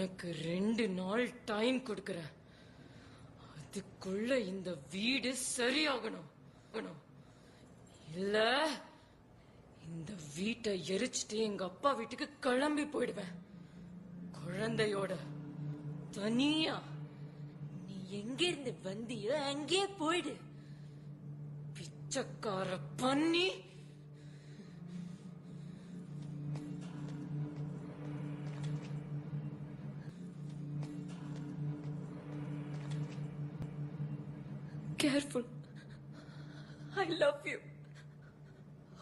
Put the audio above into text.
உனக்கு 2 நாள் டைம் கொடுக்கறேன். அதுக்குள்ள இந்த வீடு சரியாகணும். இல்ல இந்த வீட்டை எரிச்சிட்டு எங்க அப்பா வீட்டுக்கு கிளம்பி போயிடுவேன். குழந்தையோட தனியா. நீ எங்க இருந்து வந்தியோ அங்கே போயிடு. பிச்சைக்கார பண்ணி. Careful. I love you.